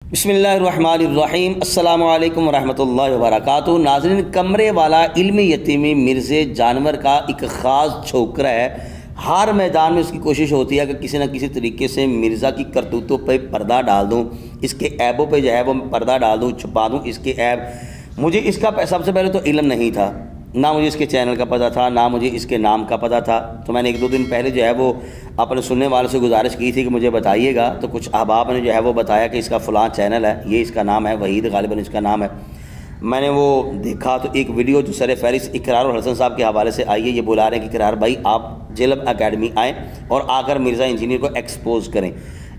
बिस्मिल्लाहिर्रहमानिर्रहीम अस्सलामु अलैकुम वरहमतुल्लाहि वबरकातुहू। नाज़रीन, कमरे वाला इल्मी यतीमी मिर्ज़े जानवर का एक ख़ास छोकरा है। हर मैदान में उसकी कोशिश होती है कि किसी न किसी तरीके से मिर्ज़ा की करतूतों पे पर्दा डाल दूँ, इसके ऐबों पे जो है वो पर्दा डाल दूँ, छुपा दूँ इसके ऐब। मुझे इसका सबसे पहले तो इल्म नहीं था, ना मुझे इसके चैनल का पता था, ना मुझे इसके नाम का पता था। तो मैंने एक दो दिन पहले जो है वो अपने सुनने वालों से गुजारिश की थी कि मुझे बताइएगा। तो कुछ अहबाब ने जो है वो बताया कि इसका फ़लाँ चैनल है, ये इसका नाम है, वहीद गालिबन इसका नाम है। मैंने वो देखा तो एक वीडियो जो सर फहरिस्त इकरार और हसन साहब के हवाले से आई है, ये बुला रहे हैं कि इकरार भाई आप जेलब अकेडमी आएँ और आकर मिर्ज़ा इंजीनियर को एक्सपोज करें।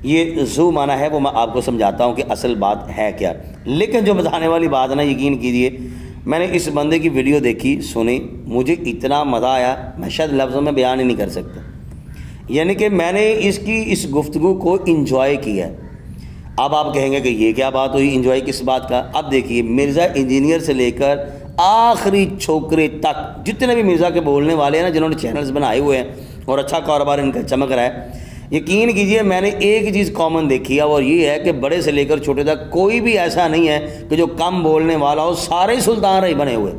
ये ज़ू माना है वो मैं आपको समझाता हूँ कि असल बात है क्या। लेकिन जो बताने वाली बात है ना, यकीन कीजिए, मैंने इस बंदे की वीडियो देखी, सुनी, मुझे इतना मज़ा आया मैं शायद लफ्ज़ों में बयान ही नहीं कर सकता। यानी कि मैंने इसकी इस गुफ्तगू को इंजॉय किया। अब आप कहेंगे कि ये क्या बात हुई, इंजॉय किस बात का। अब देखिए, मिर्ज़ा इंजीनियर से लेकर आखिरी छोकरे तक जितने भी मिर्ज़ा के बोलने वाले हैं ना, जिन्होंने चैनल्स बनाए हुए हैं और अच्छा कारोबार इनका चमक रहा है, यकीन कीजिए मैंने एक चीज़ कॉमन देखी है और ये है कि बड़े से लेकर छोटे तक कोई भी ऐसा नहीं है कि जो कम बोलने वाला हो। सारे सुल्तान रही बने हुए,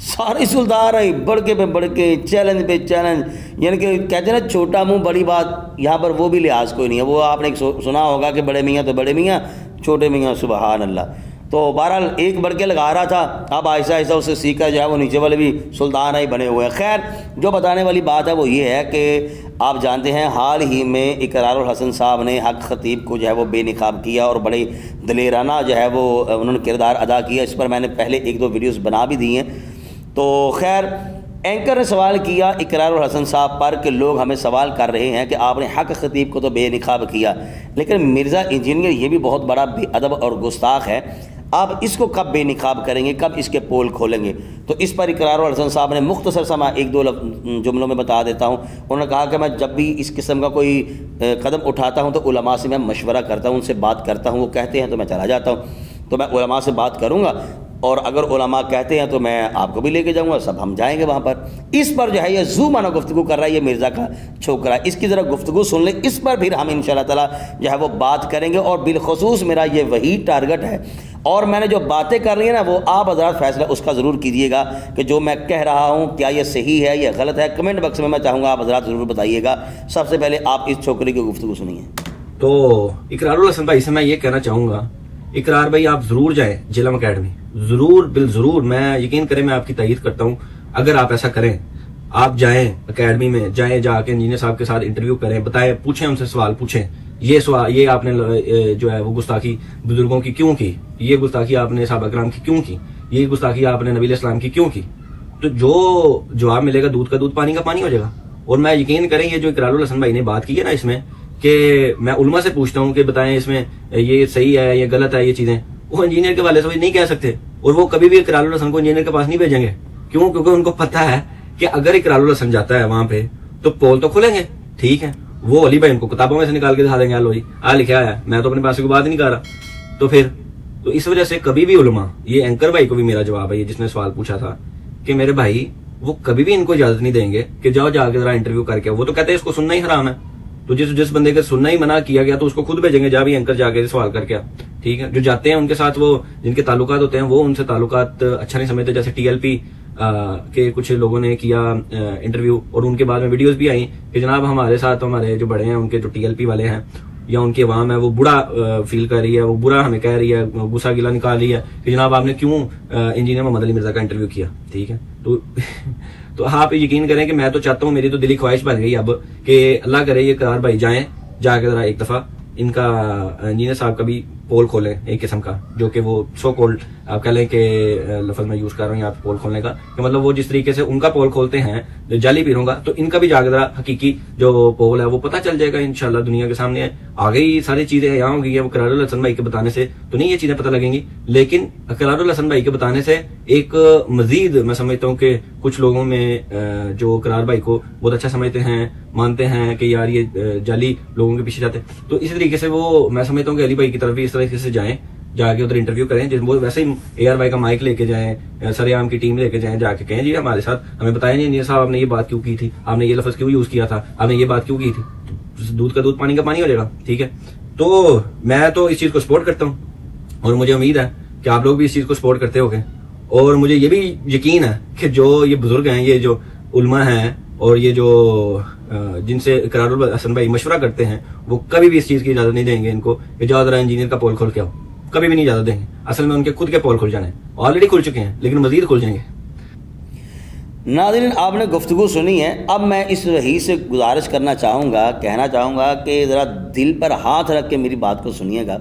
सारे सुल्तान रही, बढ़के पे बढ़के, चैलेंज पे चैलेंज। यानी कि कहते हैं ना, छोटा मुंह बड़ी बात, यहाँ पर वो भी लिहाज कोई नहीं है। वो आपने सुना होगा कि बड़े मियाँ तो बड़े मियाँ, छोटे मियाँ सुबहान अल्लाह। तो बहरहाल एक बढ़ के लगा रहा था, अब आहिस्ता आहिस्ता उससे सीखा जो है वो नीचे वाले भी सुल्तान ही बने हुए हैं। खैर, जो बताने वाली बात है वो ये है कि आप जानते हैं हाल ही में इकरार और हसन साहब ने हक खतीब को जो है वो बेनिकाब किया और बड़े दलेराना जो है वो उन्होंने किरदार अदा किया। इस पर मैंने पहले एक दो वीडियोस बना भी दी हैं। तो खैर, एंकर ने सवाल किया इकरार और हसन साहब पर कि लोग हमें सवाल कर रहे हैं कि आपने हक खतीब को तो बेनिकाब किया, लेकिन मिर्ज़ा इंजीनियर ये भी बहुत बड़ा बेअदब और गुस्ताख है, आप इसको कब बेनिकाब करेंगे, कब इसके पोल खोलेंगे। तो इस पर इकरार और हसन साहब ने मुख्तसर सा मैं एक दो जुमलों में बता देता हूँ। उन्होंने कहा कि मैं जब भी इस किस्म का कोई कदम उठाता हूँ तो उलमा से मैं मशवरा करता हूँ, उनसे बात करता हूँ, वो कहते हैं तो मैं चला जाता हूँ। तो मैं उलमा से बात करूँगा और अगर उलमा कहते हैं तो मैं आपको भी लेके जाऊँगा, सब हम जाएंगे वहाँ पर। इस पर जो है ये ज़ू माना गुफ्तगू कर रहा है ये मिर्ज़ा का छोकरा, इसकी ज़रा गुफ्तगू सुन ले, इस पर फिर हम इंशाअल्लाह ताला जो है वो बात करेंगे। और बिलखसूस मेरा ये वही टारगेट है और मैंने जो बातें कर रही है ना, वो आप हज़रात फैसला उसका ज़रूर कीजिएगा कि जो मैं कह रहा हूँ क्या ये सही है या गलत है। कमेंट बॉक्स में मैं चाहूँगा आप हज़रात ज़रूर बताइएगा। सबसे पहले आप इस छोकरे की गुफ्तगू सुनिए। तो इकरारुल हसन भाई से मैं ये कहना चाहूँगा, इकरार भाई आप जरूर जाएं जेलम अकेडमी, जरूर बिल जरूर। मैं यकीन करें, मैं आपकी तारीफ करता हूँ अगर आप ऐसा करें। आप जाएं अकेडमी में, जाएं, जाके इंजीनियर साहब के साथ इंटरव्यू करें, बताएं, पूछें, उनसे सवाल पूछें। ये सवाल, ये आपने जो है वो गुस्ताखी बुजुर्गों की क्यों की, ये गुस्ताखी आपने साहबा कराम की क्यों की, ये गुस्ताखी आपने नबी इस्लाम की क्यों की। तो जो जवाब मिलेगा, दूध का दूध पानी का पानी हो जाएगा। और मैं यकीन करें, ये जो इकरारुल हसन भाई ने बात की है ना इसमें, कि मैं उलमा से पूछता हूँ कि बताएं इसमें ये सही है, ये गलत है, ये चीजें, वो इंजीनियर के वाले से नहीं कह सकते। और वो कभी भी इकरारुल हसन को इंजीनियर के पास नहीं भेजेंगे। क्यों? क्योंकि उनको पता है कि अगर इकरारुल हसन जाता है वहां पे तो पोल तो खुलेंगे। ठीक है, वो अली भाई उनको किताबों में से निकाल के दिखा देंगे, लो जी आ लिखा है, मैं तो अपने पास की बात नहीं कर रहा। तो फिर तो इस वजह से कभी भी उलमा, ये एंकर भाई को भी मेरा जवाब है, ये जिसने सवाल पूछा था, कि मेरे भाई वो कभी भी इनको इजाजत नहीं देंगे कि जाओ जाके जरा इंटरव्यू करके। वो तो कहते हैं इसको सुनना ही हराम है, तो जिस बंदे का सुनना ही मना किया गया तो उसको खुद भेजेंगे, जा भी एंकर जाके सवाल करके। ठीक है, जो जाते हैं उनके साथ, वो जिनके ताल्लुकात होते हैं वो उनसे ताल्लुकात अच्छा नहीं समझते। जैसे टीएलपी के कुछ लोगों ने किया इंटरव्यू और उनके बाद में वीडियोस भी आई कि जनाब हमारे साथ हमारे जो बड़े हैं, उनके जो टीएलपी वाले हैं या उनकी अवाम है, वो बुरा फील कर रही है, वो बुरा हमें कह रही है, गुस्सा गिला निकाल रही है कि जनाब आपने क्यों इंजीनियर मोहम्मद अली मिर्जा का इंटरव्यू किया। ठीक है, तो आप यकीन करें कि मैं तो चाहता हूँ, मेरी तो दिली ख्वाहिश बन गई अब कि अल्लाह करे ये करार भाई जाएं, जाके जरा एक दफा इनका इंजीनियर साहब का भी पोल खोलें, एक किस्म का, जो कि वो सो कोल्ड आप कह लें कि लफ्ज मैं यूज कर रहा हूँ यहाँ पे पोल खोलने का, कि मतलब वो जिस तरीके से उनका पोल खोलते हैं जाली पीरों का, तो इनका भी जाके जरा हकीकी जो पोल है वो पता चल जाएगा इंशाल्लाह दुनिया के सामने। आ गई सारी चीजें यहाँ होंगी, वो इकरारुल हसन भाई के बताने से तो नहीं ये चीजें पता लगेंगी, लेकिन इकरारुल हसन भाई के बताने से एक मजीद मैं समझता हूँ कि कुछ लोगों में जो इकरार भाई को बहुत अच्छा समझते हैं, मानते हैं कि यार ये जाली लोगों के पीछे जाते, तो इसी तरीके से वो मैं समझता हूँ कि अली भाई की तरफ भी इस तरीके से जाएं, जाके उधर इंटरव्यू करें। वो वैसे ही एआर भाई का माइक लेके जाएं, सरेआम की टीम लेके जाएं, जाके कहें जी हमारे साथ हमें बताया नहीं इंजीनियर साहब आपने ये बात क्यों की थी, आपने ये लफ्ज क्यों यूज किया था, आपने ये बात क्यों की थी। दूध का दूध पानी का पानी हो जाएगा। ठीक है, तो मैं तो इस चीज को सपोर्ट करता हूँ और मुझे उम्मीद है कि आप लोग भी इस चीज को सपोर्ट करते होंगे। और मुझे ये भी यकीन है कि जो ये बुजुर्ग हैं, ये जो उलमा हैं और ये जो जिनसे इकरारुल हसन भाई मशवरा करते हैं, वो कभी भी इस चीज की इजाजत नहीं देंगे इनको कि जाओ जरा इंजीनियर का पोल खोल के आओ। कभी भी नहीं इजाजत देंगे। असल में उनके खुद के पोल खुल जाने, ऑलरेडी खुल चुके हैं, लेकिन मजीद खुल जाएंगे। नाज़रीन, आपने गुफ्तगू सुनी है। अब मैं इस रही से गुजारिश करना चाहूँगा, कहना चाहूँगा कि ज़रा दिल पर हाथ रख के मेरी बात को सुनिएगा।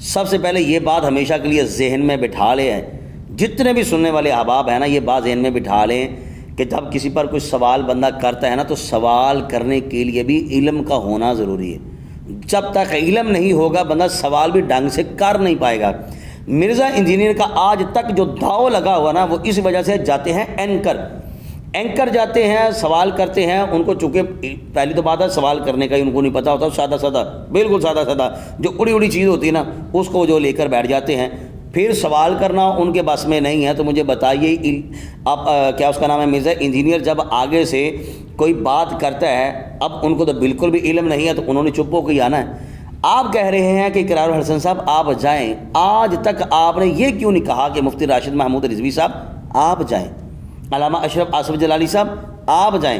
सबसे पहले ये बात हमेशा के लिए जहन में बिठा लें, जितने भी सुनने वाले अहबाब हैं ना, ये बात जहन में बिठा लें कि जब किसी पर कोई सवाल बंदा करता है ना, तो सवाल करने के लिए भी इल्म का होना ज़रूरी है। जब तक इल्म नहीं होगा बंदा सवाल भी ढंग से कर नहीं पाएगा। मिर्ज़ा इंजीनियर का आज तक जो दाव लगा हुआ ना, वो इस वजह से जाते हैं एंकर जाते हैं, सवाल करते हैं। उनको चूँकि पहली तो बात है सवाल करने का ही उनको नहीं पता होता, सादा सादा, बिल्कुल सादा सादा जो उड़ी उड़ी चीज़ होती है ना, उसको जो लेकर बैठ जाते हैं। फिर सवाल करना उनके बस में नहीं है। तो मुझे बताइए, आप क्या उसका नाम है, मिर्ज़ा इंजीनियर जब आगे से कोई बात करता है, अब उनको तो बिल्कुल भी इल्म नहीं है, तो उन्होंने चुप होकर आना है। आप कह रहे हैं कि इकरारुल हसन साहब आप जाएं, आज तक आपने ये क्यों नहीं कहा कि मुफ्ती राशिद महमूद रिजवी साहब आप जाएं, अल्लामा अशरफ आसिफ जलाली साहब आप जाएं?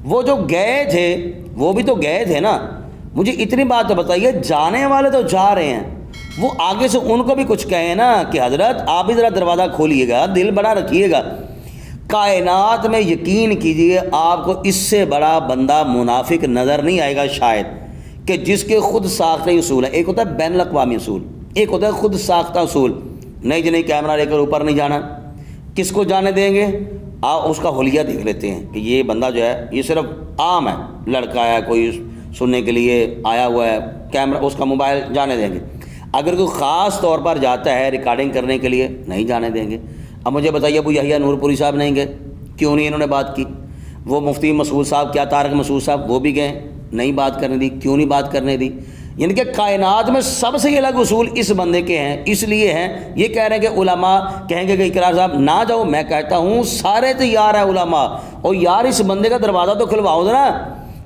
वो जो गए थे वो भी तो गए थे ना। मुझे इतनी बात तो बताइए, जाने वाले तो जा रहे हैं, वो आगे से उनको भी कुछ कहें ना कि हजरत आप भी ज़रा दरवाज़ा खोलिएगा, दिल बड़ा रखिएगा। कायनात में यकीन कीजिए आपको इससे बड़ा बंदा मुनाफिक नज़र नहीं आएगा शायद, कि जिसके खुद साख्ते उसूल है। एक होता है बैनुल अक़वामी उसूल, एक होता है खुद साख्ता उसूल। नहीं जी नहीं, कैमरा लेकर ऊपर नहीं जाना। किसको जाने देंगे? उसका हुलिया देख लेते हैं कि ये बंदा जो है ये सिर्फ आम है, लड़का है, कोई सुनने के लिए आया हुआ है, कैमरा उसका मोबाइल जाने देंगे। अगर कोई ख़ास तौर पर जाता है रिकॉर्डिंग करने के लिए, नहीं जाने देंगे। अब मुझे बताइए, अबू यहिया नूरपुरी साहब नहीं गए, क्यों नहीं इन्होंने बात की? वो मुफ्ती मसूद साहब, क्या तारक मसूद साहब, वो भी गए, नहीं बात करने दी, क्यों नहीं बात करने दी? यानी कि कायनात में सबसे अलग उसूल इस बंदे के हैं, इसलिए हैं। ये कह रहे हैं कि उलमा कहेंगे कि इकरार साहब ना जाओ, मैं कहता हूँ सारे तैयार है उलमा, और यार इस बंदे का दरवाज़ा तो खुलवाओ ना,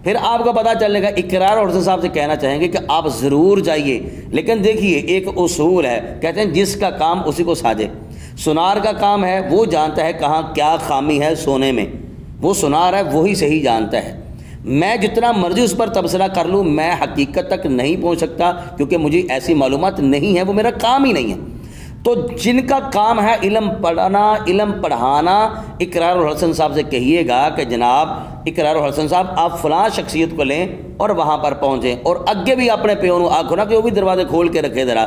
फिर आपको पता चलेगा। इकरार हसन साहब से कहना चाहेंगे कि आप ज़रूर जाइए, लेकिन देखिए एक उसूल है, कहते हैं जिसका काम उसी को साजे। सुनार का काम है, वो जानता है कहाँ क्या खामी है सोने में, वो सुनार है, वही सही जानता है। मैं जितना मर्जी उस पर तबसरा कर लूँ, मैं हकीकत तक नहीं पहुँच सकता, क्योंकि मुझे ऐसी मालूमात नहीं है, वो मेरा काम ही नहीं है। तो जिनका काम है इल्म पढ़ाना, इल्म पढ़ाना, इकरार हसन साहब से कहिएगा कि जनाब इकरार हसन साहब आप फ़लाँ शख्सियत को लें और वहाँ पर पहुँचें। और आगे भी अपने प्यों आँखों ना कि वो भी दरवाजे खोल के रखे ज़रा।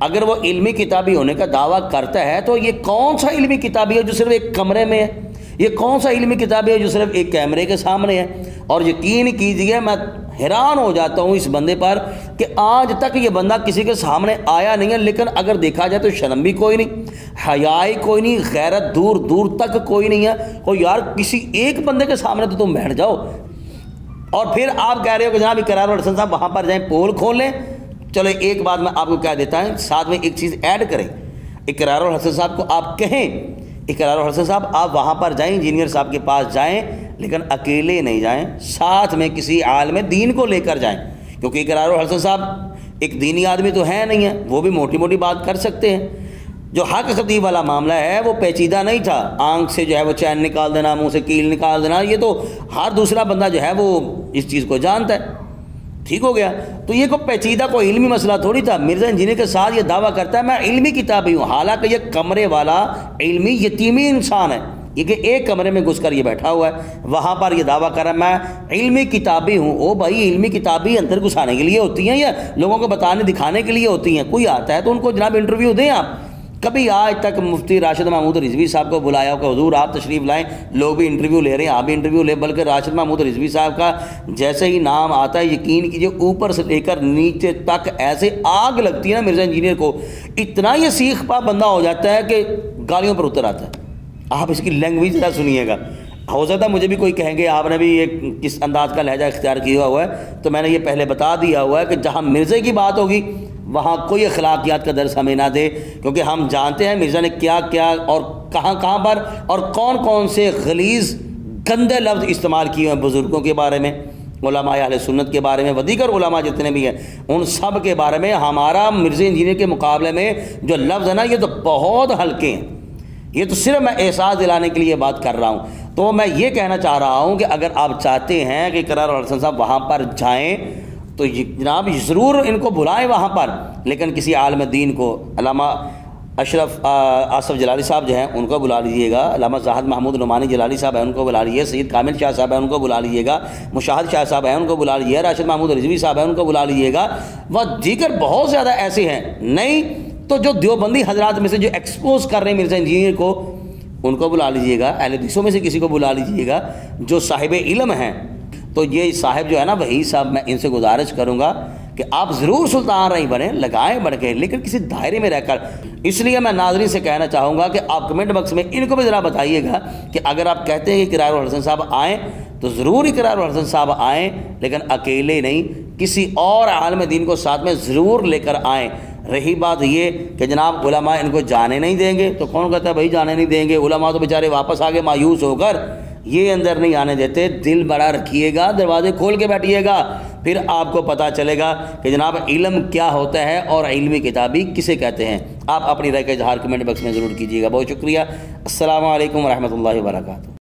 अगर वो इल्मी किताबी होने का दावा करता है, तो ये कौन सा इल्मी किताबी है जो सिर्फ एक कमरे में है? ये कौन सा इल्मी किताबी है जो सिर्फ एक कैमरे के सामने है? और यकीन कीजिए मैं हैरान हो जाता हूँ इस बंदे पर कि आज तक ये बंदा किसी के सामने आया नहीं है, लेकिन अगर देखा जाए तो शर्म भी कोई नहीं, हयाई कोई नहीं, गैरत दूर दूर तक कोई नहीं है। और यार किसी एक बंदे के सामने तो तुम बैठ जाओ, और फिर आप कह रहे हो कि जनाब इकरार हसन साहब वहाँ पर जाएँ, पोल खोल लें। चलो एक बात मैं आपको कह देता हूँ, साथ में एक चीज़ ऐड करें। इकरार हसन साहब को आप कहें, इकरार हसन साहब आप वहाँ पर जाएं, इंजीनियर साहब के पास जाएं, लेकिन अकेले नहीं जाएं, साथ में किसी आलिम दीन को लेकर जाएं। क्योंकि इकरार हसन साहब एक दीनी आदमी तो है नहीं है, वो भी मोटी मोटी बात कर सकते हैं। जो हक खतीब वाला मामला है वो पेचीदा नहीं था, आंख से जो है वो चैन निकाल देना, मुँह से कील निकाल देना, ये तो हर दूसरा बंदा जो है वो इस चीज़ को जानता है। ठीक हो गया। तो ये कोई पेचीदा कोई इल्मी मसला थोड़ी था। मिर्ज़ा इंजीनियर के साथ ये दावा करता है मैं इल्मी किताबी हूँ, हालांकि ये कमरे वाला इल्मी यतीमी इंसान है। ये कि एक कमरे में घुसकर ये बैठा हुआ है, वहाँ पर ये दावा कर रहा है मैं इल्मी किताबी हूँ। ओ भाई, इल्मी किताबी अंदर घुसाने के लिए होती हैं या लोगों को बताने दिखाने के लिए होती हैं? कोई आता है तो उनको जनाब इंटरव्यू दें आप। कभी आज तक मुफ्ती राशिद महमूद रिजवी साहब को बुलाया हो कि हुजूर आप तशरीफ़ लाएं, लोग भी इंटरव्यू ले रहे हैं, आप भी इंटरव्यू ले। बल्कि राशिद महमूद रिजवी साहब का जैसे ही नाम आता है, यकीन कीजिए ऊपर से लेकर नीचे तक ऐसे आग लगती है ना मिर्ज़ा इंजीनियर को, इतना ये सीख पा बंदा हो जाता है कि गालियों पर उतर आता है। आप इसकी लैंग्वेज ज़रा सुनिएगा। हो सकता है मुझे भी कोई कहेंगे आपने भी एक किस अंदाज का लहजा इख्तियार किया हुआ है, तो मैंने ये पहले बता दिया हुआ है कि जहाँ मिर्ज़े की बात होगी वहाँ कोई अखलाकियात का दर्स हमें ना दे, क्योंकि हम जानते हैं मिर्ज़ा ने क्या क्या और कहाँ कहाँ पर और कौन कौन से गलीज़ गंदे लफ्ज़ इस्तेमाल किए हैं बुज़ुर्गों के बारे में। उलमा अहले सुन्नत के बारे में, वदीगर उलमा जितने भी हैं उन सब के बारे में। हमारा मिर्ज़ा इंजीनियर के मुकाबले में जो लफ्ज़ है ना, ये तो बहुत हल्के हैं। ये तो सिर्फ मैं एहसास दिलाने के लिए बात कर रहा हूँ। तो मैं ये कहना चाह रहा हूँ कि अगर आप चाहते हैं कि इकरार और हसन साहब वहाँ पर जाएँ तो जनाब ज़रूर इनको बुलाएं वहाँ पर, लेकिन किसी आलिम दीन को, अल्लामा अशरफ आसफ जलाली साहब जो हैं उनको बुला लीजिएगा, अल्लामा ज़ाहिद महमूद नुमानी जलाली साहब हैं उनको बुला लीजिए, सैयद कामिल शाह साहब हैं उनको बुला लीजिएगा, मुशाहिद शाह साहब हैं उनको बुला लीजिए, राशिद महमूद रिजवी साहब हैं उनको बुला लीजिएगा, व दीगर बहुत ज़्यादा ऐसे हैं। नहीं तो जो देवबंदी हजरात में से जो एक्सपोज कर रहे हैं मिर्ज़ा इंजीनियर को, उनको बुला लीजिएगा, अहले हदीसों में से किसी को बुला लीजिएगा जो साहिब इल्म हैं। तो ये साहब जो है ना वही साहब, मैं इनसे गुजारिश करूँगा कि आप ज़रूर सुल्तान रही बने, लगाएं बढ़ के, लेकिन किसी दायरे में रहकर। इसलिए मैं नाज़रीन से कहना चाहूँगा कि आप कमेंट बॉक्स में इनको भी ज़रा बताइएगा कि अगर आप कहते हैं कि इकरार और हसन साहब आएँ तो ज़रूर इकरार और हसन साहब आएँ, लेकिन अकेले नहीं, किसी और आलिम दीन को साथ में ज़रूर लेकर आएँ। रही बात ये कि जनाब उलमा इनको जाने नहीं देंगे, तो कौन कहता है भाई जाने नहीं देंगे? उलमा तो बेचारे वापस आगे मायूस होकर ये अंदर नहीं आने देते। दिल बड़ा रखिएगा, दरवाजे खोल के बैठिएगा, फिर आपको पता चलेगा कि जनाब इल्म क्या होता है और इल्मी किताबी किसे कहते हैं। आप अपनी राय का इजहार कमेंट बॉक्स में ज़रूर कीजिएगा। बहुत शुक्रिया। अस्सलामु अलैकुम रहमतुल्लाहि व बरकातुहू।